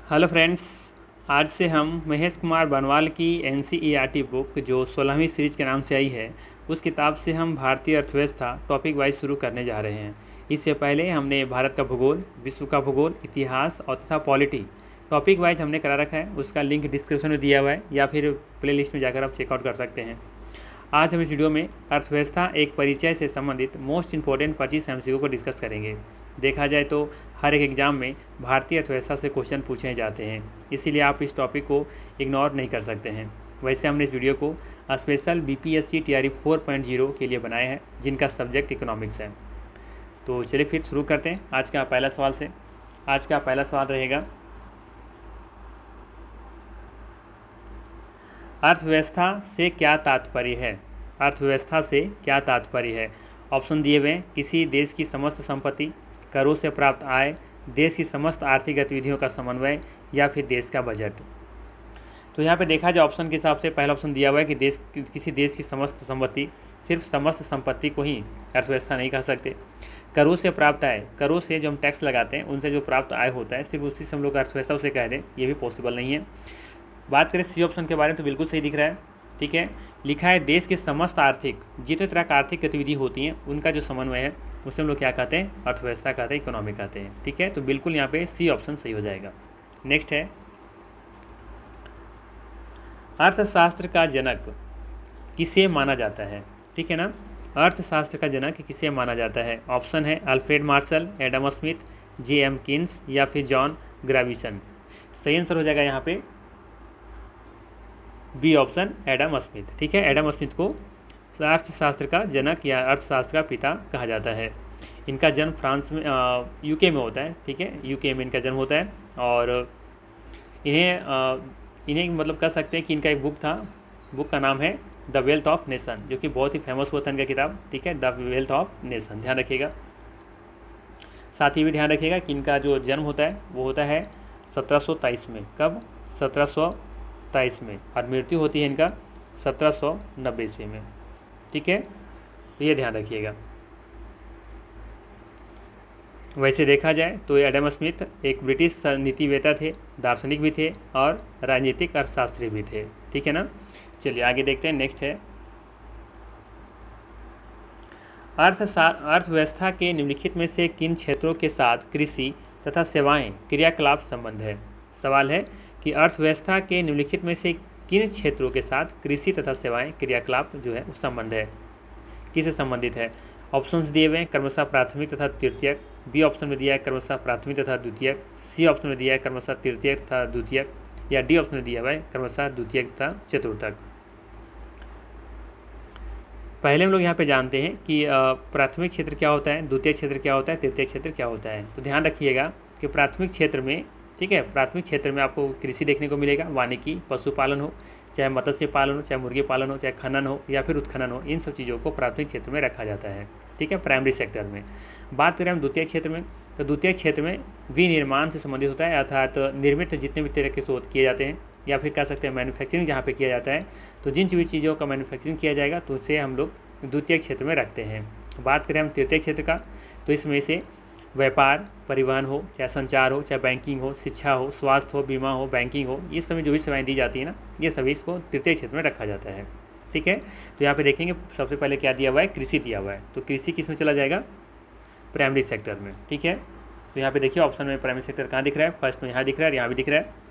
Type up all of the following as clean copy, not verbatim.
Hello friends. आज से हम महेश कुमार बनवाल की एनसीईआरटी बुक जो 16वीं सीरीज के नाम से आई है उस किताब से हम भारतीय अर्थव्यवस्था टॉपिक वाइज शुरू करने जा रहे हैं। इससे पहले हमने भारत का भूगोल, विश्व का भूगोल, इतिहास और तथा पॉलिटी टॉपिक वाइज हमने करा रखा है। उसका लिंक डिस्क्रिप्शन में दिया हुआ है या फिर प्ले लिस्ट में जाकर आप चेकआउट कर सकते हैं। आज हम इस वीडियो में अर्थव्यवस्था एक परिचय से संबंधित मोस्ट इंपॉर्टेंट 25 एमसीक्यू को डिस्कस करेंगे। देखा जाए तो हर एक एग्ज़ाम में भारतीय अर्थव्यवस्था से क्वेश्चन पूछे जाते हैं, इसीलिए आप इस टॉपिक को इग्नोर नहीं कर सकते हैं। वैसे हमने इस वीडियो को स्पेशल बीपीएससी टीआरई 4.0 के लिए बनाया है जिनका सब्जेक्ट इकोनॉमिक्स है। तो चलिए फिर शुरू करते हैं आज का पहला सवाल से। आज का पहला सवाल रहेगा, अर्थव्यवस्था से क्या तात्पर्य है। अर्थव्यवस्था से क्या तात्पर्य है। ऑप्शन दिए हुए हैं, किसी देश की समस्त संपत्ति, करों से प्राप्त आय, देश की समस्त आर्थिक गतिविधियों का समन्वय या फिर देश का बजट। तो यहाँ पे देखा जाए ऑप्शन के हिसाब से पहला ऑप्शन दिया हुआ है कि किसी देश की समस्त संपत्ति, सिर्फ समस्त संपत्ति को ही अर्थव्यवस्था नहीं कह सकते। करों से प्राप्त आय, करों से जो हम टैक्स लगाते हैं उनसे जो प्राप्त आय होता है सिर्फ उसी से हम लोग अर्थव्यवस्था उसे कह दें, ये भी पॉसिबल नहीं है। बात करें सी ऑप्शन के बारे में तो बिल्कुल सही दिख रहा है। ठीक है, लिखा है देश के समस्त आर्थिक, जितने तरह का आर्थिक गतिविधि होती हैं उनका जो समन्वय है उसे हम लोग क्या कहते हैं, अर्थव्यवस्था कहते हैं, इकोनॉमी कहते हैं। ठीक है, तो बिल्कुल यहाँ पे सी ऑप्शन सही हो जाएगा। नेक्स्ट है, अर्थशास्त्र का जनक किसे माना जाता है। ठीक है ना, अर्थशास्त्र का जनक किसे माना जाता है। ऑप्शन है Alfred Marshall, Adam Smith, J.M.. Keynes या फिर जॉन ग्रेविसन। सही आंसर हो जाएगा यहाँ पे बी ऑप्शन, एडम स्मिथ। ठीक है, एडम स्मिथ को अर्थशास्त्र का जनक या अर्थशास्त्र का पिता कहा जाता है। इनका जन्म फ्रांस में यूके में होता है। ठीक है, यूके में इनका जन्म होता है और इन्हें मतलब कह सकते हैं कि इनका एक बुक था, बुक का नाम है द वेल्थ ऑफ नेशन, जो कि बहुत ही फेमस हुआ था इनका किताब। ठीक है, द वेल्थ ऑफ नेशन, ध्यान रखिएगा। साथ ही भी ध्यान रखिएगा कि इनका जो जन्म होता है वो होता है 1723 में। कब? 1723 में। और मृत्यु होती है इनका 1790 ईस्वी में। ठीक है, तो ये ध्यान रखिएगा। वैसे देखा जाए तो एडम स्मिथ एक ब्रिटिश नीतिवेत्ता थे, दार्शनिक भी थे और राजनीतिक अर्थशास्त्री भी थे। ठीक है ना, चलिए आगे देखते हैं। नेक्स्ट है, अर्थव्यवस्था के निम्नलिखित में से किन क्षेत्रों के साथ कृषि तथा सेवाएं क्रियाकलाप संबंध है। सवाल है कि अर्थव्यवस्था के निम्नलिखित में से किन क्षेत्रों के साथ कृषि तथा सेवाएं क्रियाकलाप जो है उस संबंध है, किससे संबंधित है। ऑप्शंस दिए हुए हैं क्रमशः प्राथमिक तथा तृतीयक। बी ऑप्शन में दिया है क्रमशः प्राथमिक तथा द्वितीयक। सी ऑप्शन में दिया है क्रमशः तृतीयक तथा द्वितीयक, या डी ऑप्शन में दिया हुआ है क्रमशः द्वितीयक तथा चतुर्थक। पहले हम लोग यहाँ पे जानते हैं कि प्राथमिक क्षेत्र क्या होता है, द्वितीय क्षेत्र क्या होता है, तृतीय क्षेत्र क्या होता है। तो ध्यान रखिएगा कि प्राथमिक क्षेत्र में, ठीक है, प्राथमिक क्षेत्र में आपको कृषि देखने को मिलेगा, वानिकी, पशुपालन हो, चाहे मत्स्य पालन हो, चाहे मुर्गी पालन हो, चाहे खनन हो या फिर उत्खनन हो, इन सब चीज़ों को प्राथमिक क्षेत्र में रखा जाता है। ठीक है, प्राइमरी सेक्टर में। बात करें हम द्वितीय क्षेत्र में, तो द्वितीय क्षेत्र में विनिर्माण से संबंधित होता है, अर्थात निर्मित जितने भी तरह के शोध किए जाते हैं या फिर कह सकते हैं मैन्युफैक्चरिंग जहाँ पे किया जाता है, तो जिन भी चीज़ों का मैन्युफैक्चरिंग किया जाएगा तो उसे हम लोग द्वितीय क्षेत्र में रखते हैं। बात करें हम तृतीय क्षेत्र का, तो इसमें से व्यापार, परिवहन हो, चाहे संचार हो, चाहे बैंकिंग हो, शिक्षा हो, स्वास्थ्य हो, बीमा हो, बैंकिंग हो, ये सभी जो भी सेवाएं दी जाती है ना, ये सभी इसको तृतीय क्षेत्र में रखा जाता है। ठीक है, तो यहाँ पे देखेंगे सबसे पहले क्या दिया हुआ है, कृषि दिया हुआ है। तो कृषि किस में चला जाएगा, प्राइमरी सेक्टर में। ठीक है, तो यहाँ पे देखिए ऑप्शन में प्राइमरी सेक्टर कहाँ दिख रहा है, फर्स्ट में यहाँ दिख रहा है, यहाँ भी दिख रहा है।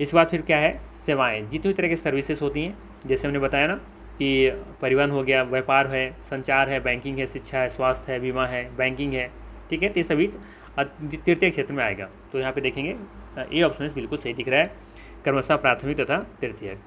इस बात फिर क्या है, सेवाएँ, जितनी तरह की सर्विसेज होती हैं, जैसे हमने बताया ना कि परिवहन हो गया, व्यापार है, संचार है, बैंकिंग है, शिक्षा है, स्वास्थ्य है, बीमा है, बैंकिंग है। ठीक है, तो ये सभी तृतीय क्षेत्र में आएगा। तो यहाँ पे देखेंगे ए ऑप्शन बिल्कुल सही दिख रहा है, क्रमशः प्राथमिक तथा तृतीय।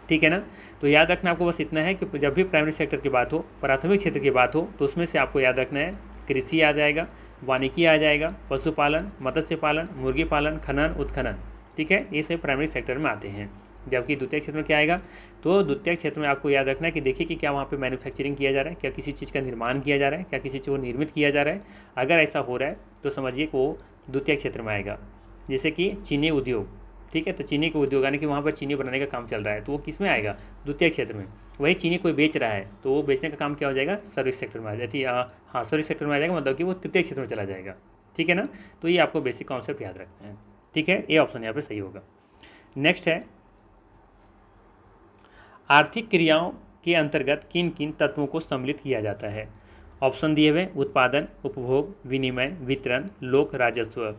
ठीक है ना, तो याद रखना आपको बस इतना है कि जब भी प्राइमरी सेक्टर की बात हो, प्राथमिक क्षेत्र की बात हो, तो उसमें से आपको याद रखना है कृषि आ जाएगा, वानिकी आ जाएगा, पशुपालन, मत्स्य पालन, मुर्गी पालन, खनन, उत्खनन। ठीक है, ये सभी प्राइमरी सेक्टर में आते हैं। जबकि द्वितीय क्षेत्र में क्या आएगा, तो द्वितीय क्षेत्र में आपको याद रखना है कि देखिए कि क्या वहाँ पे मैन्युफैक्चरिंग किया जा रहा है, क्या किसी चीज़ का निर्माण किया जा रहा है, क्या किसी चीज़ को निर्मित किया जा रहा है। अगर ऐसा हो रहा है तो समझिए कि वो द्वितीय क्षेत्र में आएगा। जैसे कि चीनी उद्योग, ठीक है, तो चीनी का उद्योग यानी कि वहाँ पर चीनी बनाने का काम चल रहा है, तो वो किस में आएगा, द्वितीय क्षेत्र में। वही चीनी कोई बेच रहा है तो वो बेचने का काम क्या हो जाएगा, सर्विस सेक्टर में आ जाती है। हाँ, सर्विस सेक्टर में आ जाएगा, मतलब कि वो तृतीय क्षेत्र में चला जाएगा। ठीक है ना, तो ये आपको बेसिक कॉन्सेप्ट याद रखना है। ठीक है, ए ऑप्शन यहाँ पे सही होगा। नेक्स्ट है, आर्थिक क्रियाओं के अंतर्गत किन किन तत्वों को सम्मिलित किया जाता है। ऑप्शन दिए हुए, उत्पादन, उपभोग, विनिमय, वितरण, लोक राजस्व।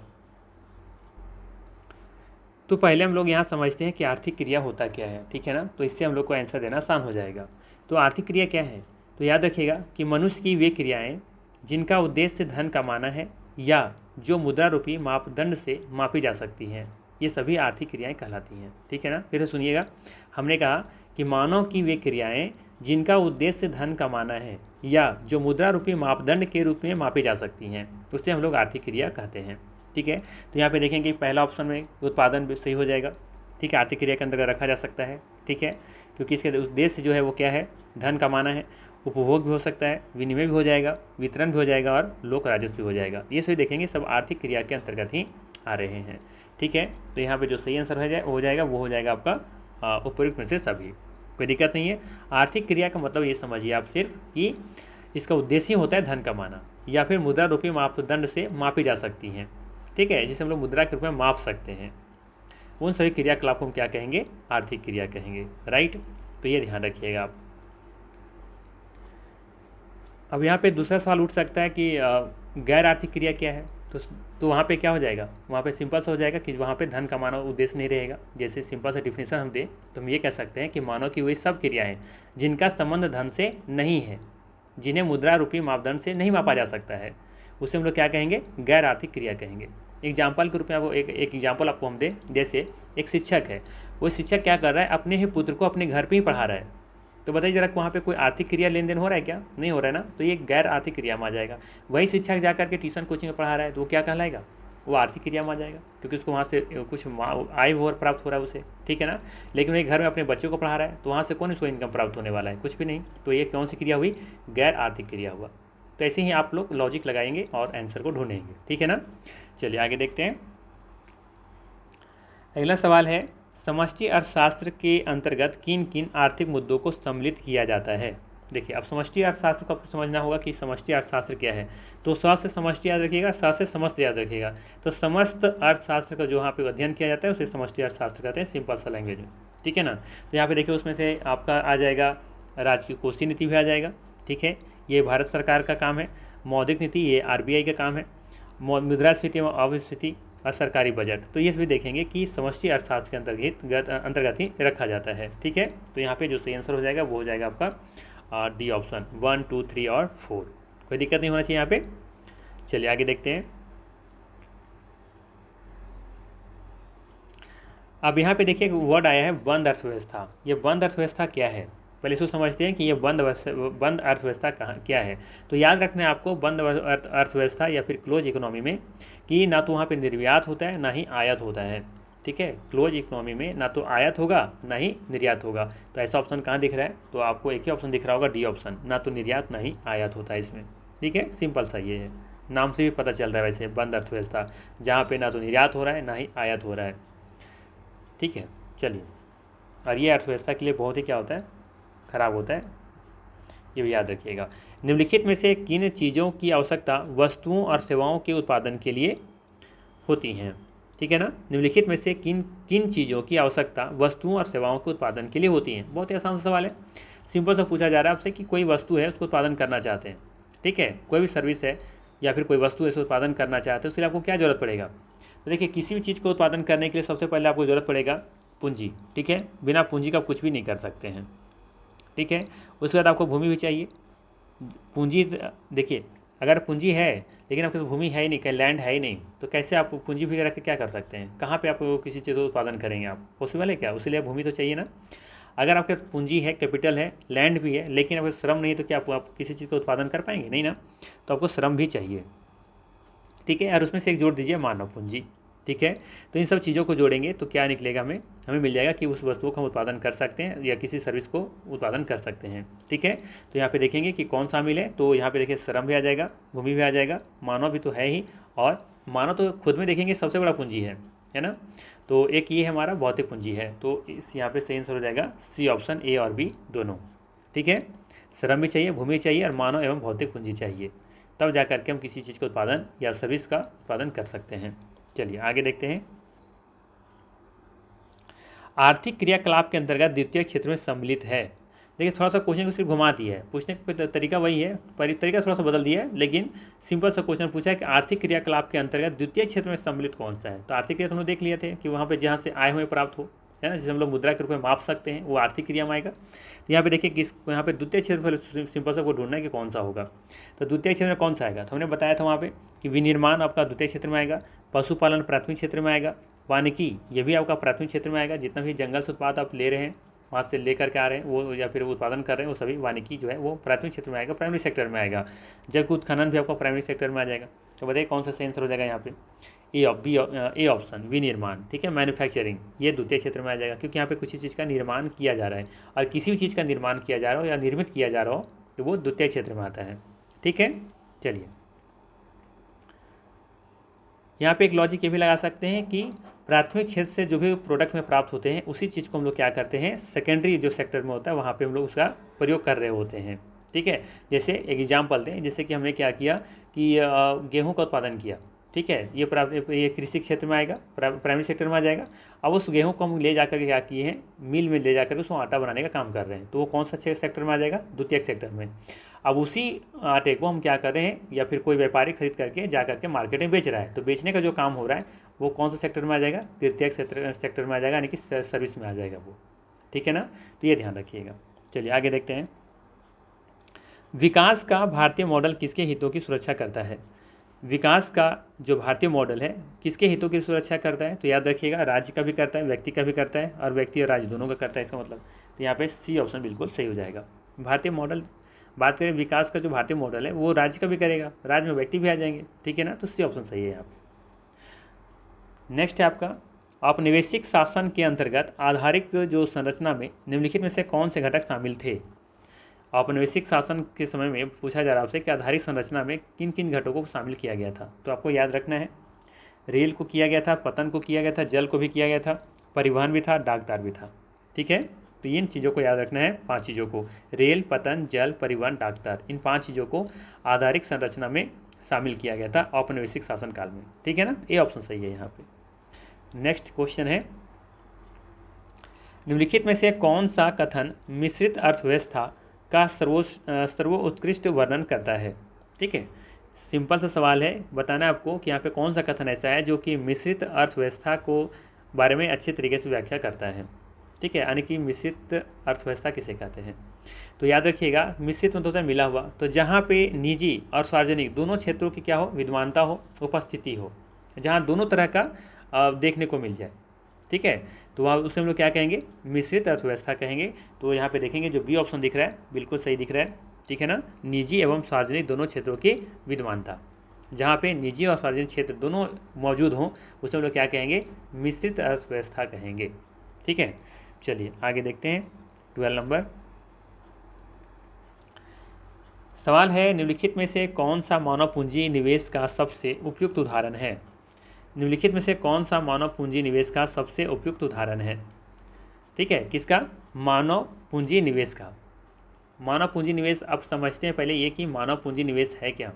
तो पहले हम लोग यहाँ समझते हैं कि आर्थिक क्रिया होता क्या है, ठीक है ना, तो इससे हम लोग को आंसर देना आसान हो जाएगा। तो आर्थिक क्रिया क्या है, तो याद रखिएगा कि मनुष्य की वे क्रियाएं जिनका उद्देश्य धन कमाना है या जो मुद्रा रूपी मापदंड से मापी जा सकती हैं, ये सभी आर्थिक क्रियाएं कहलाती हैं, ठीक है ना। फिर से सुनिएगा, हमने कहा कि मानव की वे क्रियाएं जिनका उद्देश्य धन कमाना है या जो मुद्रा रूपी मापदंड के रूप में मापी जा सकती हैं, उससे हम लोग आर्थिक क्रिया कहते हैं, ठीक है। तो यहाँ पे देखेंगे पहला ऑप्शन में उत्पादन भी सही हो जाएगा, ठीक है, आर्थिक क्रिया के अंतर्गत रखा जा सकता है, ठीक है, क्योंकि इसके उद्देश्य जो है वो क्या है, धन कमाना है। उपभोग भी हो सकता है, विनिमय भी हो जाएगा, वितरण भी हो जाएगा और लोक राजस्व भी हो जाएगा। ये सभी देखेंगे सब आर्थिक क्रिया के अंतर्गत ही आ रहे हैं, ठीक है। तो यहाँ पे जो सही आंसर हो जाएगा वो हो जाएगा आपका उपयुक्त में से सभी, कोई दिक्कत नहीं है। आर्थिक क्रिया का मतलब ये समझिए आप सिर्फ कि इसका उद्देश्य होता है धन कमाना या फिर मुद्रा रूपी मापदंड से मापी जा सकती हैं, ठीक है, जिसे हम लोग मुद्रा के रूप में माप सकते हैं, उन सभी क्रियाकलाप को हम क्या कहेंगे, आर्थिक क्रिया कहेंगे, राइट। तो ये ध्यान रखिएगा आप। अब यहाँ पे दूसरा सवाल उठ सकता है कि गैर आर्थिक क्रिया क्या है, तो वहाँ पे क्या हो जाएगा, वहाँ पे सिंपल सा हो जाएगा कि वहाँ पे धन कमाना उद्देश्य नहीं रहेगा। जैसे सिंपल सा डिफिनेशन हम दें तो हम ये कह सकते हैं कि मानव की वही सब क्रियाएं जिनका संबंध धन से नहीं है, जिन्हें मुद्रा रूपी मापदंड से नहीं मापा जा सकता है, उसे हम लोग क्या कहेंगे, गैर आर्थिक क्रिया कहेंगे। एग्जाम्पल के रूप में आपको एक एग्जाम्पल आपको हम दें, जैसे एक शिक्षक है, वो शिक्षक क्या कर रहा है, अपने ही पुत्र को अपने घर पर ही पढ़ा रहा है, तो बताइए जरा वहाँ पे कोई आर्थिक क्रिया लेन देन हो रहा है क्या, नहीं हो रहा है ना, तो ये गैर आर्थिक क्रिया में आ जाएगा। वही शिक्षक जाकर के ट्यूशन कोचिंग में पढ़ा रहा है तो वो क्या कहलाएगा, वो आर्थिक क्रिया में आ जाएगा, क्योंकि उसको वहाँ से कुछ आय और प्राप्त हो रहा है उसे, ठीक है ना। लेकिन वही घर में अपने बच्चों को पढ़ा रहा है तो वहाँ से कौन उसको इनकम प्राप्त होने वाला है, कुछ भी नहीं, तो ये कौन सी क्रिया हुई, गैर आर्थिक क्रिया हुआ। तो ऐसे ही आप लोग लॉजिक लगाएंगे और आंसर को ढूंढेंगे, ठीक है ना। चलिए आगे देखते हैं। अगला सवाल है, समष्टि अर्थशास्त्र के अंतर्गत किन किन आर्थिक मुद्दों को सम्मिलित किया जाता है। देखिए अब समष्टि अर्थशास्त्र को आपको समझना होगा कि समष्टि अर्थशास्त्र क्या है। तो स से समष्टि याद रखिएगा, स से समस्त याद रखिएगा। तो समस्त अर्थशास्त्र का जो यहाँ पे अध्ययन किया जाता है उसे समष्टि अर्थशास्त्र कहते हैं, सिंपल सा लैंग्वेज में, ठीक है ना। तो यहाँ पे देखिए उसमें से आपका आ जाएगा राजकीय कोषीय नीति भी आ जाएगा, ठीक है, ये भारत सरकार का काम है। मौद्रिक नीति ये RBI का काम है। मुद्रास्फीति एवं अविस्फीति और सरकारी बजट, तो ये भी देखेंगे कि समष्टि अर्थशास्त्र के अंतर्गत ही रखा जाता है, ठीक है। तो यहाँ पे जो सही आंसर हो जाएगा वो हो जाएगा आपका डी ऑप्शन 1, 2, 3 और 4, कोई दिक्कत नहीं होना चाहिए यहाँ पे। चलिए आगे देखते हैं। अब यहाँ पे देखिए वर्ड आया है बंद अर्थव्यवस्था। ये बंद अर्थव्यवस्था क्या है, पहले इसको समझते हैं कि ये बंद अर्थव्यवस्था क्या है। तो याद रखना है आपको, बंद अर्थव्यवस्था या फिर क्लोज इकोनॉमी में कि ना तो वहाँ पे निर्यात होता है ना ही आयात होता है, ठीक है। क्लोज इकोनॉमी में ना तो आयात होगा ना ही निर्यात होगा। तो ऐसा ऑप्शन कहाँ दिख रहा है, तो आपको एक ही ऑप्शन दिख रहा होगा, डी ऑप्शन, ना तो निर्यात ना ही आयात होता है इसमें, ठीक है, सिंपल सा ये है, नाम से भी पता चल रहा है वैसे बंद अर्थव्यवस्था, जहाँ पे ना तो निर्यात हो रहा है ना ही आयात हो रहा है, ठीक है। चलिए, और ये अर्थव्यवस्था के लिए बहुत ही क्या होता है, खराब होता है, ये भी याद रखिएगा। निम्नलिखित में से किन चीज़ों की आवश्यकता वस्तुओं और सेवाओं के उत्पादन के लिए होती हैं, ठीक है ना। निम्नलिखित में से किन किन चीज़ों की आवश्यकता वस्तुओं और सेवाओं के उत्पादन के लिए होती हैं। बहुत ही आसान सा सवाल है, सिंपल सा पूछा जा रहा है आपसे कि कोई वस्तु है उसको उत्पादन करना चाहते हैं, ठीक है, कोई भी सर्विस है या फिर कोई वस्तु है उसको उत्पादन करना चाहते हैं, उसके लिए आपको क्या ज़रूरत पड़ेगा। तो देखिए किसी भी चीज़ को उत्पादन करने के लिए सबसे पहले आपको ज़रूरत पड़ेगा पूंजी, ठीक है, बिना पूंजी का कुछ भी नहीं कर सकते हैं, ठीक है। उसके बाद आपको भूमि भी चाहिए। पूंजी देखिए अगर पूंजी है लेकिन आपके पास भूमि है ही नहीं, कहीं लैंड है ही नहीं, तो कैसे आप पूंजी भी रख के क्या कर सकते हैं, कहाँ पे आप किसी चीज़ को उत्पादन करेंगे, आप पॉसिबल है क्या, उसीलिए भूमि तो चाहिए ना। अगर आपके पूंजी है, कैपिटल है, लैंड भी है, लेकिन आपको श्रम नहीं है तो क्या आप किसी चीज़ का उत्पादन कर पाएंगे, नहीं ना। तो आपको श्रम भी चाहिए, ठीक है, और उसमें से एक जोड़ दीजिए मानव पूंजी, ठीक है। तो इन सब चीज़ों को जोड़ेंगे तो क्या निकलेगा, हमें मिल जाएगा कि उस वस्तुओं को हम उत्पादन कर सकते हैं या किसी सर्विस को उत्पादन कर सकते हैं, ठीक है। तो यहाँ पे देखेंगे कि कौन शामिल है, तो यहाँ पे देखिए श्रम भी आ जाएगा, भूमि भी आ जाएगा, मानव भी तो है ही, और मानव तो खुद में देखेंगे सबसे बड़ा पूंजी है ना। तो एक ये हमारा भौतिक पूंजी है, तो इस यहाँ पे सही आंसर हो जाएगा सी ऑप्शन, ए और बी दोनों, ठीक है। श्रम भी चाहिए, भूमि चाहिए और मानव एवं भौतिक पूंजी चाहिए, तब जा करके हम किसी चीज़ का उत्पादन या सर्विस का उत्पादन कर सकते हैं। चलिए आगे देखते हैं। आर्थिक क्रियाकलाप के अंतर्गत द्वितीय क्षेत्र में सम्मिलित है। देखिए थोड़ा सा क्वेश्चन को सिर्फ घुमा दिया है, पूछने का तरीका वही है, तरीका थोड़ा सा बदल दिया है, लेकिन सिंपल सा क्वेश्चन पूछा है कि आर्थिक क्रियाकलाप के अंतर्गत द्वितीय क्षेत्र में सम्मिलित कौन सा है। तो आर्थिक क्रिया तो हम लोग देख लिए थे कि वहाँ पे जहाँ से आय हुए प्राप्त हो, है ना, जिसे हम लोग मुद्रा के रूप में माप सकते हैं, वो आर्थिक क्रिया में आएगा। तो यहाँ पे देखिए किस, यहाँ पे द्वितीय क्षेत्र सिंपल सा को ढूंढना है कि कौन सा होगा। तो द्वितीय क्षेत्र में कौन सा आएगा, तो हमने बताया था वहाँ पे कि विनिर्माण आपका द्वितीय क्षेत्र में आएगा, पशुपालन प्राथमिक क्षेत्र में आएगा, वानिकी ये भी आपका प्राथमिक क्षेत्र में आएगा। जितना भी जंगल से उत्पाद आप ले रहे हैं, वहाँ से लेकर के आ रहे हैं वो, या फिर उत्पादन कर रहे हैं, वो सभी वानिकी जो है वो प्राथमिक क्षेत्र में आएगा, प्राइमरी सेक्टर में आएगा। जबकि उत्खनन भी आपका प्राइमरी सेक्टर में आ जाएगा। तो बताइए कौन सा सही आंसर हो जाएगा यहाँ पे, ए ऑप्शन विनिर्माण, ठीक है, मैन्युफैक्चरिंग, ये द्वितीय क्षेत्र में आ जाएगा, क्योंकि यहाँ पे किसी चीज़ का निर्माण किया जा रहा है, और किसी भी चीज़ का निर्माण किया जा रहा हो या निर्मित किया जा रहा हो तो वो द्वितीय क्षेत्र में आता है। ठीक है, चलिए यहाँ पे एक लॉजिक ये भी लगा सकते हैं कि प्राथमिक क्षेत्र से जो भी प्रोडक्ट में प्राप्त होते हैं उसी चीज़ को हम लोग क्या करते हैं, सेकेंडरी जो सेक्टर में होता है वहाँ पे हम लोग उसका प्रयोग कर रहे होते हैं। ठीक है, जैसे एक एग्जाम्पल दें, जैसे कि हमने क्या किया कि गेहूं का उत्पादन किया, ठीक है, ये कृषि क्षेत्र में आएगा, प्राइमरी सेक्टर में आ जाएगा। अब उस गेहूं को हम ले जाकर के क्या किए हैं, मिल में ले जाकर उसको आटा बनाने का काम कर रहे हैं, तो वो कौन सा सेक्टर में आ जाएगा, द्वितीय सेक्टर में। अब उसी आटे को हम क्या कर रहे हैं, या फिर कोई व्यापारी खरीद करके जा करके मार्केट में बेच रहा है, तो बेचने का जो काम हो रहा है वो कौन सा सेक्टर में आ जाएगा, तृतीय सेक्टर में आ जाएगा, यानी कि सर्विस में आ जाएगा वो। ठीक है ना, तो ये ध्यान रखिएगा। चलिए आगे देखते हैं। विकास का भारतीय मॉडल किसके हितों की सुरक्षा करता है। विकास का जो भारतीय मॉडल है किसके हितों की सुरक्षा करता है, तो याद रखिएगा राज्य का भी करता है, व्यक्ति का भी करता है, और व्यक्ति और राज्य दोनों का करता है, इसका मतलब। तो यहाँ पे सी ऑप्शन बिल्कुल सही हो जाएगा। भारतीय मॉडल, बात करें विकास का जो भारतीय मॉडल है वो राज्य का भी करेगा, राज्य में व्यक्ति भी आ जाएंगे। ठीक है ना, तो सी ऑप्शन सही है यहाँ पे। नेक्स्ट है आपका, औपनिवेशिक शासन के अंतर्गत आधारिक जो संरचना में निम्नलिखित में से कौन से घटक शामिल थे। औपनिवेशिक शासन के समय में पूछा जा रहा है आपसे कि आधारिक संरचना में किन किन घटकों को शामिल किया गया था। तो आपको याद रखना है, रेल को किया गया था, पतन को किया गया था, जल को भी किया गया था, परिवहन भी था, डाकतार भी था। ठीक है, तो इन चीज़ों को याद रखना है, 5 चीज़ों को, रेल, पतन, जल, परिवहन, डाकतार, इन 5 चीज़ों को आधारिक संरचना में शामिल किया गया था औपनिवेशिक शासन काल में। ठीक है ना, ये ऑप्शन सही है यहाँ पे। नेक्स्ट क्वेश्चन है, निम्नलिखित में से कौन सा कथन मिश्रित अर्थव्यवस्था का सर्वोत्कृष्ट वर्णन करता है। ठीक है, सिंपल सा सवाल है, बताना है आपको कि यहाँ पे कौन सा कथन ऐसा है जो कि मिश्रित अर्थव्यवस्था को बारे में अच्छे तरीके से व्याख्या करता है। ठीक है, यानी कि मिश्रित अर्थव्यवस्था किसे कहते हैं। तो याद रखिएगा, मिश्रित मतलब होता है मिला हुआ, तो जहाँ पे निजी और सार्वजनिक दोनों क्षेत्रों की क्या हो, विद्वानता हो, उपस्थिति हो, जहाँ दोनों तरह का देखने को मिल जाए। ठीक है, तो वहाँ उसे हम लोग क्या कहेंगे, मिश्रित अर्थव्यवस्था कहेंगे। तो यहाँ पे देखेंगे जो बी ऑप्शन दिख रहा है बिल्कुल सही दिख रहा है। ठीक है ना, निजी एवं सार्वजनिक दोनों क्षेत्रों की विद्वानता, जहाँ पे निजी और सार्वजनिक क्षेत्र दोनों मौजूद हों उसे हम लोग क्या कहेंगे, मिश्रित अर्थव्यवस्था कहेंगे। ठीक है, चलिए आगे देखते हैं। 12 नंबर सवाल है, निम्नलिखित में से कौन सा मानव पूंजी निवेश का सबसे उपयुक्त उदाहरण है। निम्नलिखित में से कौन सा मानव पूंजी निवेश का सबसे उपयुक्त उदाहरण है। ठीक है, किसका, मानव पूंजी निवेश का। मानव पूंजी निवेश अब समझते हैं पहले ये कि मानव पूंजी निवेश है क्या।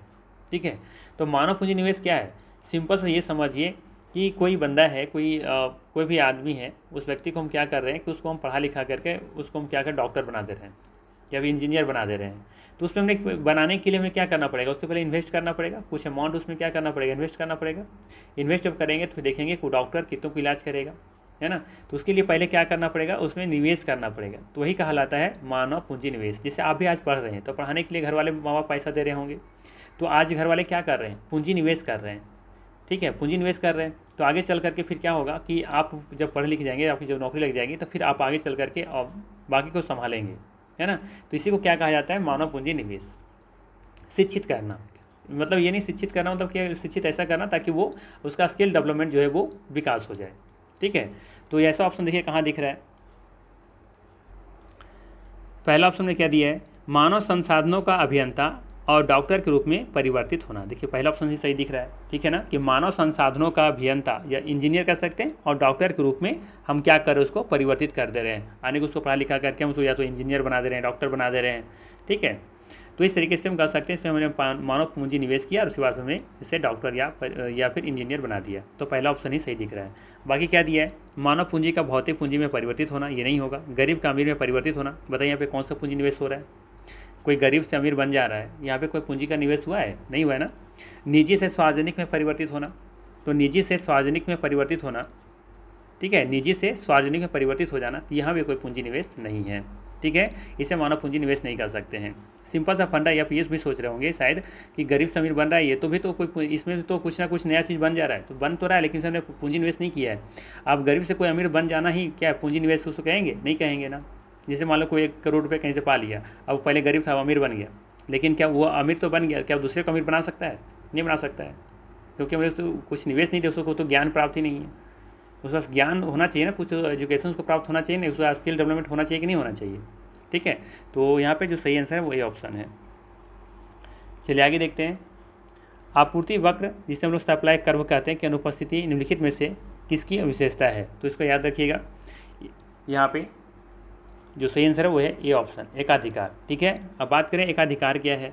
ठीक है, तो मानव पूंजी निवेश क्या है, सिंपल से ये समझिए कि कोई बंदा है, कोई भी आदमी है, उस व्यक्ति को हम क्या कर रहे हैं कि उसको हम पढ़ा लिखा करके उसको हम क्या कर डॉक्टर बना दे रहे हैं या फिर इंजीनियर बना दे रहे हैं। तो उसमें हमने बनाने के लिए हमें क्या करना पड़ेगा, उससे पहले इन्वेस्ट करना पड़ेगा, कुछ अमाउंट उसमें क्या करना पड़ेगा, इन्वेस्ट करना पड़ेगा। इन्वेस्ट जब करेंगे तो देखेंगे कि डॉक्टर कितनों को इलाज करेगा, है ना, तो उसके लिए पहले क्या करना पड़ेगा, उसमें निवेश करना पड़ेगा। तो वही कहलाता है मानव पूंजी निवेश। जैसे आप भी आज पढ़ रहे हैं तो पढ़ाने के लिए घर वाले माँ बाप पैसा दे रहे होंगे, तो आज घर वाले क्या कर रहे हैं, पूंजी निवेश कर रहे हैं। ठीक है, पूंजी निवेश कर रहे हैं, तो आगे चल करके फिर क्या होगा कि आप जब पढ़ लिख जाएंगे, आपकी जब नौकरी लग जाएगी, तो फिर आप आगे चल करके और बाकी को संभालेंगे, है ना। तो इसी को क्या कहा जाता है, मानव पूंजी निवेश। शिक्षित करना, मतलब ये नहीं शिक्षित करना मतलब कि शिक्षित ऐसा करना ताकि वो उसका स्किल डेवलपमेंट जो है वो विकास हो जाए। ठीक है, तो ऐसा ऑप्शन देखिए कहाँ दिख रहा है, पहला ऑप्शन में क्या दिया है, मानव संसाधनों का अभियंता और डॉक्टर के रूप में परिवर्तित होना। देखिए पहला ऑप्शन ही सही दिख रहा है। ठीक है ना, कि मानव संसाधनों का अभियंता या इंजीनियर कर सकते हैं, और डॉक्टर के रूप में हम क्या कर रहे हैं, उसको परिवर्तित कर दे रहे हैं, यानी कि उसको पढ़ा लिखा करके हम उसको या तो इंजीनियर बना दे रहे हैं, डॉक्टर बना दे रहे हैं। ठीक है, तो इस तरीके से हम कर सकते हैं, इसमें हमने मानव पूंजी निवेश किया और उसके बाद हमने इसे डॉक्टर या फिर इंजीनियर बना दिया। तो पहला ऑप्शन ही सही दिख रहा है। बाकी क्या दिया है, मानव पूंजी का भौतिक पूंजी में परिवर्तित होना, ये नहीं होगा। गरीब का अमीर में परिवर्तित होना, बताइए यहाँ पे कौन सा पूंजी निवेश हो रहा है, कोई गरीब से अमीर बन जा रहा है, यहाँ पे कोई पूंजी का निवेश हुआ है, नहीं हुआ है ना। निजी से सार्वजनिक में परिवर्तित होना, तो निजी से सार्वजनिक में परिवर्तित होना, ठीक है, निजी से सार्वजनिक में परिवर्तित हो जाना, यहाँ भी कोई पूंजी निवेश नहीं है, ठीक है, इसे मानव पूंजी निवेश नहीं कर सकते हैं। सिंपल सा फंडा, या ये भी सोच रहे होंगे शायद कि गरीब से अमीर बन रहा है, ये तो भी तो कोई, इसमें तो कुछ ना कुछ नया चीज़ बन जा रहा है, तो बन तो रहा है लेकिन हमने पूंजी निवेश नहीं किया है। आप गरीब से कोई अमीर बन जाना ही क्या पूंजी निवेश उसको कहेंगे, नहीं कहेंगे ना। जैसे मान लो कोई 1 करोड़ रुपये कहीं से पा लिया, अब पहले गरीब था, अमीर बन गया, लेकिन क्या वो अमीर तो बन गया, क्या दूसरे को अमीर बना सकता है, नहीं बना सकता है, क्योंकि हमें तो कुछ निवेश नहीं थे, उसको तो ज्ञान प्राप्त ही नहीं है। उसके पास ज्ञान होना चाहिए ना, कुछ एजुकेशन उसको प्राप्त होना चाहिए ना, उसका स्किल डेवलपमेंट होना चाहिए कि नहीं होना चाहिए, ठीक है। तो यहाँ पे जो सही आंसर है वो ये ऑप्शन है। चलिए आगे देखते हैं। आपूर्ति वक्र, जिसे हम लोग सप्लाई कर्व कहते हैं, कि अनुपस्थिति निम्नलिखित में से किसकी विशेषता है, तो इसको याद रखिएगा। यहाँ पे जो सही आंसर है वो है ए ऑप्शन, एकाधिकार, ठीक है। अब बात करें एकाधिकार क्या है,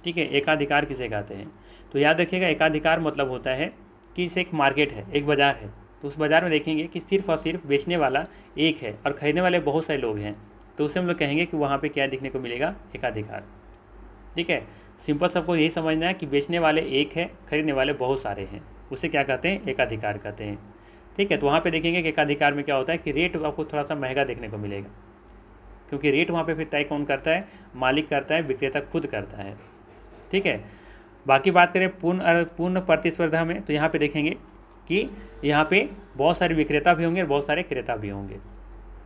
ठीक है, एकाधिकार किसे कहते हैं, तो याद रखिएगा एकाधिकार मतलब होता है कि इसे एक मार्केट है, एक बाज़ार है, तो उस बाज़ार में देखेंगे कि सिर्फ और सिर्फ बेचने वाला एक है और ख़रीदने वाले बहुत सारे लोग हैं, तो उससे हम लोग कहेंगे कि वहाँ पे क्या देखने को मिलेगा, एकाधिकार, ठीक है। सिंपल सबको यही समझना है कि बेचने वाले एक है, खरीदने वाले बहुत सारे हैं, उसे क्या कहते हैं, एकाधिकार कहते हैं, ठीक है। तो वहाँ पे देखेंगे कि एकाधिकार में क्या होता है कि रेट आपको थोड़ा सा महंगा देखने को मिलेगा, क्योंकि रेट वहाँ पे फिर तय कौन करता है, मालिक करता है, विक्रेता खुद करता है, ठीक है। बाकी बात करें पूर्ण प्रतिस्पर्धा में, तो यहाँ पे देखेंगे कि यहाँ पे बहुत सारे विक्रेता भी होंगे और बहुत सारे क्रेता भी होंगे,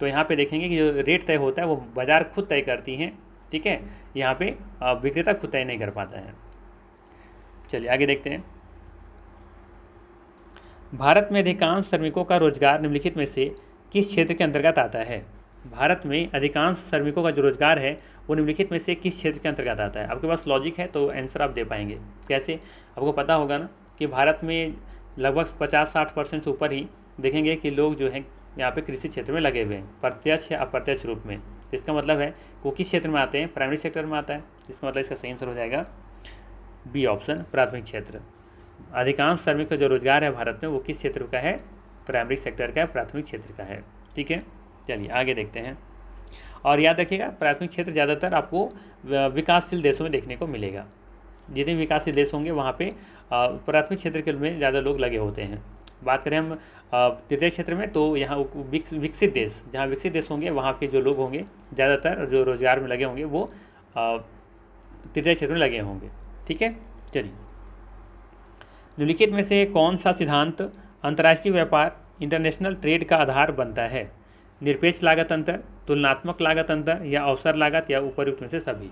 तो यहाँ पे देखेंगे कि जो रेट तय होता है वो बाज़ार खुद तय करती हैं, ठीक है, यहाँ पे विक्रेता खुद तय नहीं कर पाता है। चलिए आगे देखते हैं। भारत में अधिकांश श्रमिकों का रोजगार निम्नलिखित में से किस क्षेत्र के अंतर्गत आता है। भारत में अधिकांश श्रमिकों का जो रोजगार है वो निम्नलिखित में से किस क्षेत्र के अंतर्गत आता है। आपके पास लॉजिक है तो आंसर आप दे पाएंगे। कैसे, आपको पता होगा ना कि भारत में लगभग 50-60% से ऊपर ही देखेंगे कि लोग जो हैं यहाँ पे कृषि क्षेत्र में लगे हुए हैं, प्रत्यक्ष या अप्रत्यक्ष रूप में। इसका मतलब है वो किस क्षेत्र में आते हैं, प्राइमरी सेक्टर में आता है। इसका मतलब इसका सही आंसर हो जाएगा बी ऑप्शन, प्राथमिक क्षेत्र। अधिकांश श्रमिक का जो रोजगार है भारत में वो किस क्षेत्र का है, प्राइमरी सेक्टर का है, प्राथमिक क्षेत्र का है, ठीक है। चलिए आगे देखते हैं। और याद रखिएगा प्राथमिक क्षेत्र ज़्यादातर आपको विकासशील देशों में देखने को मिलेगा। जितने विकासशील देश होंगे वहाँ पे प्राथमिक क्षेत्र के में ज़्यादा लोग लगे होते हैं। बात करें हम तृतीय क्षेत्र में, तो यहाँ विकसित देश, जहाँ विकसित देश होंगे वहाँ के जो लोग होंगे ज़्यादातर जो रोजगार में लगे होंगे वो तृतीय क्षेत्र में लगे होंगे, ठीक है। चलिए, निम्नलिखित में से कौन सा सिद्धांत अंतर्राष्ट्रीय व्यापार इंटरनेशनल ट्रेड का आधार बनता है। निरपेक्ष लागत अंतर, तुलनात्मक लागत अंतर, या अवसर लागत, या उपयुक्त में से सभी।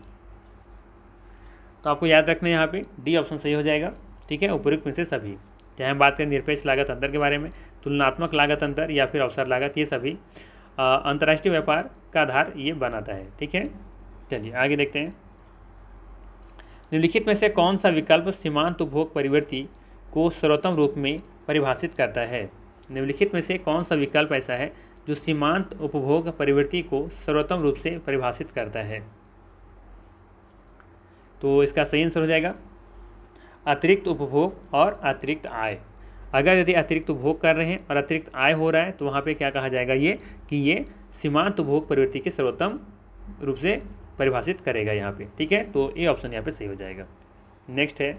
तो आपको याद रखना है यहाँ पे डी ऑप्शन सही हो जाएगा, ठीक है, उपयुक्त में से सभी। चाहे हम बात करें निरपेक्ष लागत अंतर के बारे में, तुलनात्मक लागत अंतर, या फिर अवसर लागत, ये सभी अंतर्राष्ट्रीय व्यापार का आधार ये बनाता है, ठीक है। चलिए आगे देखते हैं। निम्नलिखित में से कौन सा विकल्प सीमांत उपभोग परिवर्ती को सर्वोत्तम रूप में परिभाषित करता है। निम्नलिखित में से कौन सा विकल्प ऐसा है जो सीमांत उपभोग प्रवृत्ति को सर्वोत्तम रूप से परिभाषित करता है। तो इसका सही आंसर हो जाएगा अतिरिक्त उपभोग और अतिरिक्त आय। अगर यदि अतिरिक्त उपभोग कर रहे हैं और अतिरिक्त आय हो रहा है तो वहाँ पे क्या कहा जाएगा, ये कि ये सीमांत उपभोग प्रवृत्ति के सर्वोत्तम रूप से परिभाषित करेगा यहाँ पे, ठीक है। तो ये ऑप्शन यहाँ पे सही हो जाएगा। नेक्स्ट है,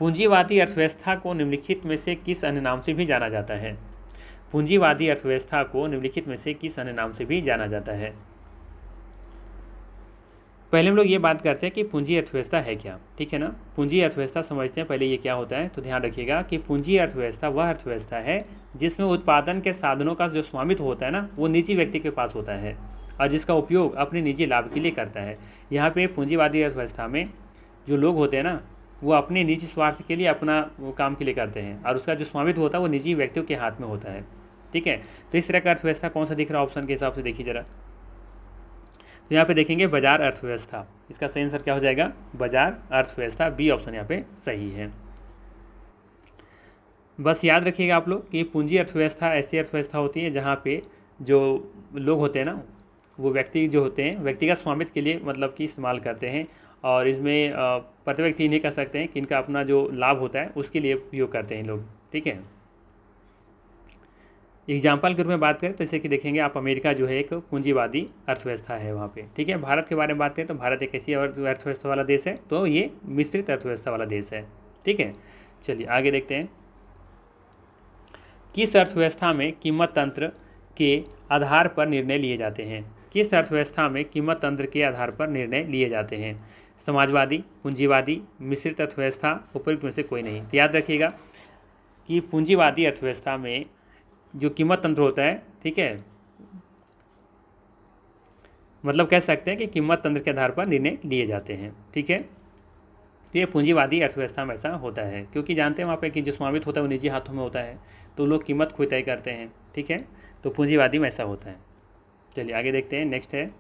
पूंजीवादी अर्थव्यवस्था को निम्नलिखित में से किस अन्य नाम से भी जाना जाता है। पूंजीवादी अर्थव्यवस्था को निम्नलिखित में से किस अन्य नाम से भी जाना जाता है। पहले हम लोग ये बात करते हैं कि पूंजी अर्थव्यवस्था है क्या, ठीक है ना। पूंजी अर्थव्यवस्था समझते हैं पहले ये क्या होता है। तो ध्यान रखिएगा कि पूंजी अर्थव्यवस्था वह अर्थव्यवस्था है जिसमें उत्पादन के साधनों का जो स्वामित्व होता है ना वो निजी व्यक्ति के पास होता है और जिसका उपयोग अपने निजी लाभ के लिए करता है। यहाँ पे पूंजीवादी अर्थव्यवस्था में जो लोग होते हैं ना वो अपने निजी स्वार्थ के लिए अपना काम के लिए करते हैं और उसका जो स्वामित्व होता है वो निजी व्यक्तियों के हाथ में होता है, ठीक है। तो इस तरह का अर्थव्यवस्था कौन सा दिख रहा है ऑप्शन के हिसाब से देखिए जरा। तो यहाँ पे देखेंगे बाजार अर्थव्यवस्था। इसका सही आंसर क्या हो जाएगा, बाजार अर्थव्यवस्था। बी ऑप्शन यहाँ पे सही है। बस याद रखिएगा आप लोग कि पूंजी अर्थव्यवस्था ऐसी अर्थव्यवस्था होती है जहाँ पे जो लोग होते हैं ना वो व्यक्ति जो होते हैं व्यक्तिगत स्वामित्व के लिए मतलब कि इस्तेमाल करते हैं, और इसमें प्रति व्यक्ति इन्हें कह सकते हैं कि इनका अपना जो लाभ होता है उसके लिए उपयोग करते हैं लोग। ठीक है, एग्जाम्पल के रूप में बात करें तो जैसे कि देखेंगे आप, अमेरिका जो है एक पूंजीवादी अर्थव्यवस्था है वहाँ पे। ठीक है, भारत के बारे में बात करें तो भारत एक ऐसी अर्थव्यवस्था वाला देश है, तो ये मिश्रित अर्थव्यवस्था वाला देश है। ठीक है, चलिए आगे देखते हैं। किस अर्थव्यवस्था में कीमत तंत्र के आधार पर निर्णय लिए जाते हैं? किस अर्थव्यवस्था में कीमत तंत्र के आधार पर निर्णय लिए जाते हैं? समाजवादी, पूंजीवादी, मिश्रित अर्थव्यवस्था, उपयुक्त में से कोई नहीं। तो याद रखिएगा कि पूंजीवादी अर्थव्यवस्था में जो कीमत तंत्र होता है, ठीक है, मतलब कह सकते हैं कि कीमत तंत्र के आधार पर निर्णय लिए जाते हैं। ठीक है, तो ये पूंजीवादी अर्थव्यवस्था में ऐसा होता है, क्योंकि जानते हैं वहाँ पे कि जो स्वामित्व होता है वो निजी हाथों में होता है, तो लोग कीमत खुद तय करते हैं। ठीक है, तो पूंजीवादी में ऐसा होता है। चलिए आगे देखते हैं। नेक्स्ट है,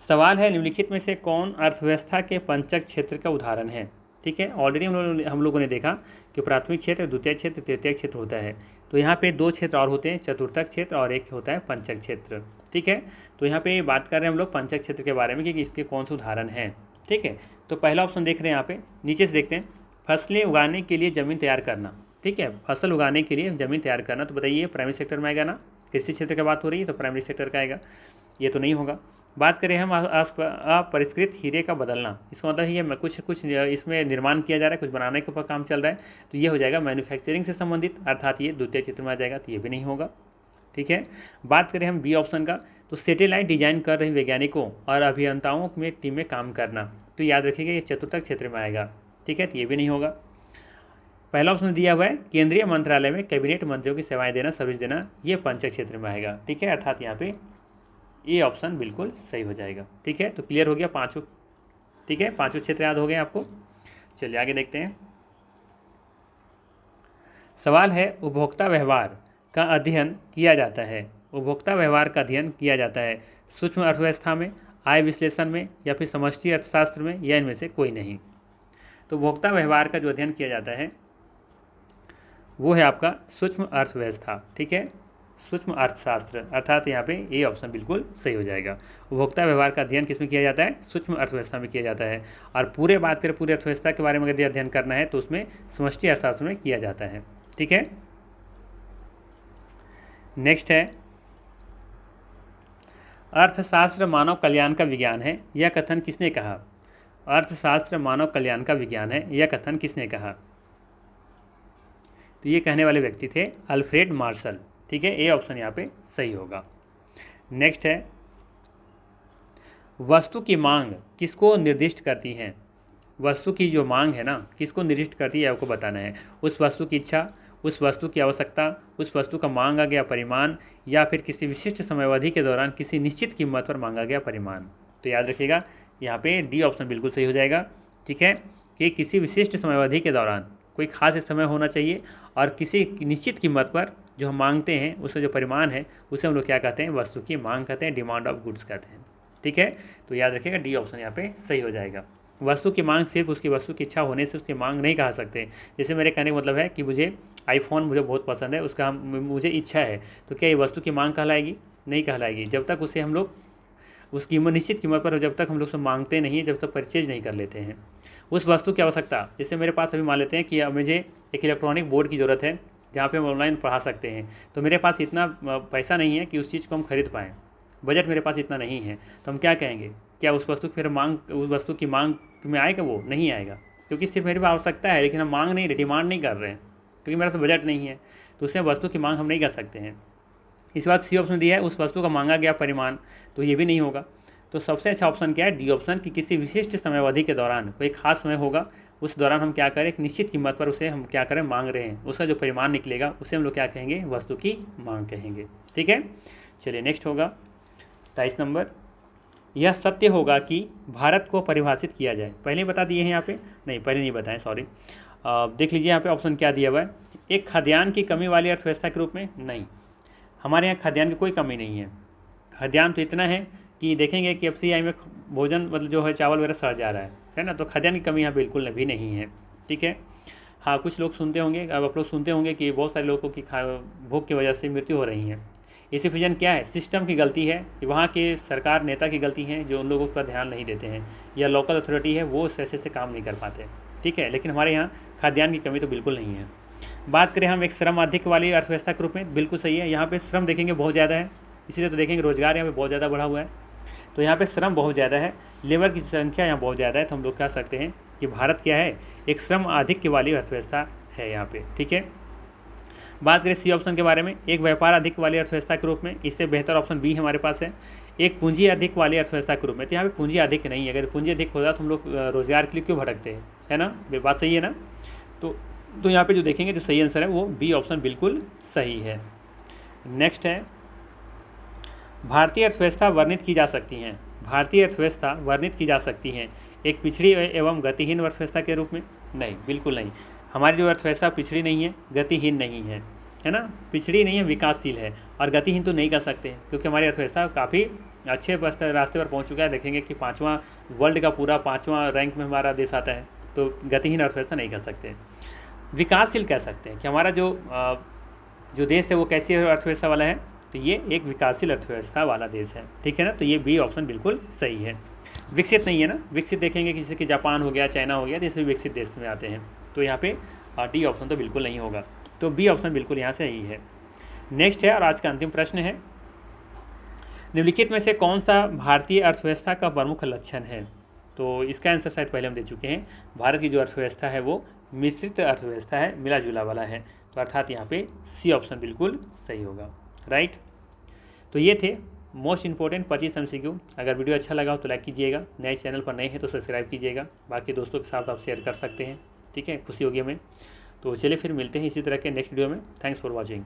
सवाल है निम्नलिखित में से कौन अर्थव्यवस्था के पंचक क्षेत्र का उदाहरण है? ठीक है, ऑलरेडी हम लोगों ने देखा कि प्राथमिक क्षेत्र, द्वितीय क्षेत्र, तृतीय क्षेत्र होता है। तो यहाँ पे दो क्षेत्र और होते हैं, चतुर्थक क्षेत्र और एक होता है पंचक क्षेत्र। ठीक है, तो यहाँ पे बात कर रहे हैं हम लोग पंचक क्षेत्र के बारे में कि इसके कौन से उदाहरण हैं। ठीक है, तो पहला ऑप्शन देख रहे हैं यहाँ पे, नीचे से देखते हैं, फसलें उगाने के लिए ज़मीन तैयार करना। ठीक है, फसल उगाने के लिए ज़मीन तैयार करना, तो बताइए प्राइमरी सेक्टर में आएगा ना? कृषि क्षेत्र की बात हो रही है तो प्राइमरी सेक्टर का आएगा, ये तो नहीं होगा। बात करें हम अपरिष्कृत हीरे का बदलना, इसका मतलब ये कुछ इसमें निर्माण किया जा रहा है, कुछ बनाने के ऊपर काम चल रहा है, तो ये हो जाएगा मैन्युफैक्चरिंग से संबंधित, अर्थात ये द्वितीय क्षेत्र में आ जाएगा, तो ये भी नहीं होगा। ठीक है, बात करें हम बी ऑप्शन का, तो सैटेलाइट डिजाइन कर रहे वैज्ञानिकों और अभियंताओं में टीम में काम करना, तो याद रखिएगा ये चतुर्थक क्षेत्र में आएगा। ठीक है, तो ये भी नहीं होगा। पहला ऑप्शन दिया हुआ है केंद्रीय मंत्रालय में कैबिनेट मंत्रियों की सेवाएं देना, सर्विस देना, ये पंचक क्षेत्र में आएगा। ठीक है, अर्थात यहाँ पे ये ऑप्शन बिल्कुल सही हो जाएगा। ठीक है, तो क्लियर हो गया पांचों। ठीक है, पांचों क्षेत्र याद हो गए आपको। चलिए आगे देखते हैं। सवाल है उपभोक्ता व्यवहार का अध्ययन किया जाता है। उपभोक्ता व्यवहार का अध्ययन किया जाता है सूक्ष्म अर्थव्यवस्था में, आय विश्लेषण में, या फिर समष्टि अर्थशास्त्र में, या इनमें से कोई नहीं। तो उपभोक्ता व्यवहार का जो अध्ययन किया जाता है वो है आपका सूक्ष्म अर्थव्यवस्था। ठीक है, सूक्ष्म अर्थशास्त्र, अर्थात यहाँ पे ये ऑप्शन बिल्कुल सही हो जाएगा। उपभोक्ता व्यवहार का अध्ययन किसमें किया जाता है? सूक्ष्म अर्थव्यवस्था में किया जाता है। और पूरे बात करें पूरी अर्थव्यवस्था के बारे में यदि अध्ययन करना है तो उसमें समष्टि अर्थशास्त्र में किया जाता है। ठीक है, नेक्स्ट है, अर्थशास्त्र मानव कल्याण का विज्ञान है, यह कथन किसने कहा? अर्थशास्त्र मानव कल्याण का विज्ञान है, यह कथन किसने कहा? तो ये कहने वाले व्यक्ति थे अल्फ्रेड मार्शल। ठीक है, ए ऑप्शन यहाँ पे सही होगा। नेक्स्ट है, वस्तु की मांग किसको निर्दिष्ट करती है? वस्तु की जो मांग है ना, किसको निर्दिष्ट करती है आपको बताना है। उस वस्तु की इच्छा, उस वस्तु की आवश्यकता, उस वस्तु का मांगा गया परिमाण, या फिर किसी विशिष्ट समयावधि के दौरान किसी निश्चित कीमत पर मांगा गया परिमाण। तो याद रखिएगा यहाँ पे डी ऑप्शन बिल्कुल सही हो जाएगा। ठीक है, कि किसी विशिष्ट समयावधि के दौरान कोई खास समय होना चाहिए और किसी निश्चित कीमत पर जो हम मांगते हैं उसका जो परिमाण है उसे हम लोग क्या कहते हैं? वस्तु की मांग कहते हैं, डिमांड ऑफ गुड्स कहते हैं। ठीक है, तो याद रखिएगा डी ऑप्शन यहाँ पे सही हो जाएगा। वस्तु की मांग सिर्फ उसकी वस्तु की इच्छा होने से उसकी मांग नहीं कहा सकते। जैसे मेरे कहने का मतलब है कि मुझे आईफोन मुझे बहुत पसंद है, उसका मुझे इच्छा है, तो क्या ये वस्तु की मांग कहलाएगी? नहीं कहलाएगी। जब तक उसे हम लोग उस कीमत, निश्चित कीमत पर जब तक हम लोग उसे मांगते नहीं है, जब तक परचेज नहीं कर लेते हैं। उस वस्तु की आवश्यकता, जैसे मेरे पास अभी मान लेते हैं कि मुझे एक इलेक्ट्रॉनिक बोर्ड की ज़रूरत है जहाँ पे हम ऑनलाइन पढ़ा सकते हैं, तो मेरे पास इतना पैसा नहीं है कि उस चीज़ को हम खरीद पाएँ, बजट मेरे पास इतना नहीं है, तो हम क्या कहेंगे? क्या उस वस्तु की फिर मांग, उस वस्तु की मांग में आएगा? वो नहीं आएगा, क्योंकि सिर्फ मेरे पास आवश्यकता है लेकिन हम मांग नहीं रहे, डिमांड नहीं कर रहे हैं, क्योंकि मेरा तो बजट नहीं है, तो उससे वस्तु की मांग हम नहीं कर सकते हैं। इस बात सी ऑप्शन दिया है उस वस्तु का मांगा गया परिमाण, तो ये भी नहीं होगा। तो सबसे अच्छा ऑप्शन क्या है? डी ऑप्शन, कि किसी विशिष्ट समयावधि के दौरान कोई खास समय होगा, उस दौरान हम क्या करें? एक निश्चित कीमत पर उसे हम क्या करें? मांग रहे हैं, उसका जो परिमाण निकलेगा उसे हम लोग क्या कहेंगे? वस्तु की मांग कहेंगे। ठीक है, चलिए नेक्स्ट होगा 23 नंबर, यह सत्य होगा कि भारत को परिभाषित किया जाए। पहले ही बता दिए हैं यहाँ पे, नहीं पहले नहीं बताएं, सॉरी। देख लीजिए यहाँ पे ऑप्शन क्या दिया हुआ है, एक खाद्यान्न की कमी वाली अर्थव्यवस्था के रूप में। नहीं, हमारे यहाँ खाद्यान्न की कोई कमी नहीं है। खाद्यान्न तो इतना है कि देखेंगे कि FCI में भोजन मतलब जो है चावल वगैरह सड़ जा रहा है ना, तो खाद्यान्न की कमी यहाँ बिल्कुल भी नहीं है। ठीक है, हाँ, कुछ लोग सुनते होंगे, अब आप लोग सुनते होंगे कि बहुत सारे लोगों की भूख की वजह से मृत्यु हो रही है। इसी रीज़न क्या है, सिस्टम की गलती है, वहाँ के सरकार नेता की गलती है जो उन लोगों पर ध्यान नहीं देते हैं, या लोकल अथॉरिटी है वो ऐसे से काम नहीं कर पाते। ठीक है, लेकिन हमारे यहाँ खाद्यान्न की कमी तो बिल्कुल नहीं है। बात करें हम एक श्रम अधिक वाली अर्थव्यवस्था के रूप में, बिल्कुल सही है, यहाँ पे श्रम देखेंगे बहुत ज़्यादा है, इसीलिए तो देखेंगे रोजगार यहाँ पे बहुत ज़्यादा बढ़ा हुआ है। तो यहाँ पे श्रम बहुत ज़्यादा है, लेबर की संख्या यहाँ बहुत ज़्यादा है, तो हम लोग कह सकते हैं कि भारत क्या है, एक श्रम आधिक्य वाली अर्थव्यवस्था है यहाँ पे। ठीक है, बात करें सी ऑप्शन के बारे में, एक व्यापार अधिक वाली अर्थव्यवस्था के रूप में, इससे बेहतर ऑप्शन बी हमारे पास है, एक पूंजी अधिक वाली अर्थव्यवस्था के रूप में। तो यहाँ पे पूंजी अधिक नहीं है, अगर पूंजी अधिक होता तो हम लोग रोजगार के लिए क्यों भटकते हैं, है ना, बात सही है ना। तो यहाँ पे जो देखेंगे जो सही आंसर है वो बी ऑप्शन बिल्कुल सही है। नेक्स्ट है, भारतीय अर्थव्यवस्था वर्णित की जा सकती हैं, भारतीय अर्थव्यवस्था वर्णित की जा सकती हैं एक पिछड़ी एवं गतिहीन अर्थव्यवस्था के रूप में। नहीं, बिल्कुल नहीं, हमारी जो अर्थव्यवस्था पिछड़ी नहीं है, गतिहीन नहीं है ना, पिछड़ी नहीं है, विकासशील है, और गतिहीन तो नहीं कर सकते क्योंकि हमारी अर्थव्यवस्था काफ़ी अच्छे रास्ते पर पहुंच चुका है। देखेंगे कि 5वां वर्ल्ड का पूरा 5वां रैंक में हमारा देश आता है, तो गतिहीन अर्थव्यवस्था नहीं कर सकते। विकासशील कह सकते हैं कि हमारा जो देश है वो कैसी अर्थव्यवस्था वाला है, तो ये एक विकासशील अर्थव्यवस्था वाला देश है। ठीक है ना, तो ये बी ऑप्शन बिल्कुल सही है। विकसित नहीं है ना, विकसित देखेंगे जैसे कि जापान हो गया, चाइना हो गया, जैसे विकसित देश में आते हैं, तो यहाँ पे डी ऑप्शन तो बिल्कुल नहीं होगा, तो बी ऑप्शन बिल्कुल यहाँ से ही है। नेक्स्ट है, और आज का अंतिम प्रश्न है, निम्नलिखित में से कौन सा भारतीय अर्थव्यवस्था का प्रमुख लक्षण है। तो इसका आंसर शायद पहले हम दे चुके हैं, भारत की जो अर्थव्यवस्था है वो मिश्रित अर्थव्यवस्था है, मिला जुला वाला है, तो अर्थात यहाँ पे सी ऑप्शन बिल्कुल सही होगा। राइट, तो ये थे मोस्ट इंपॉर्टेंट 25 MCQ। अगर वीडियो अच्छा लगा हो तो लाइक कीजिएगा, नए चैनल पर नए हैं तो सब्सक्राइब कीजिएगा, बाकी दोस्तों के साथ आप शेयर कर सकते हैं। ठीक है, खुशी होगी हमें। तो चलिए फिर मिलते हैं इसी तरह के नेक्स्ट वीडियो में। Thanks for watching.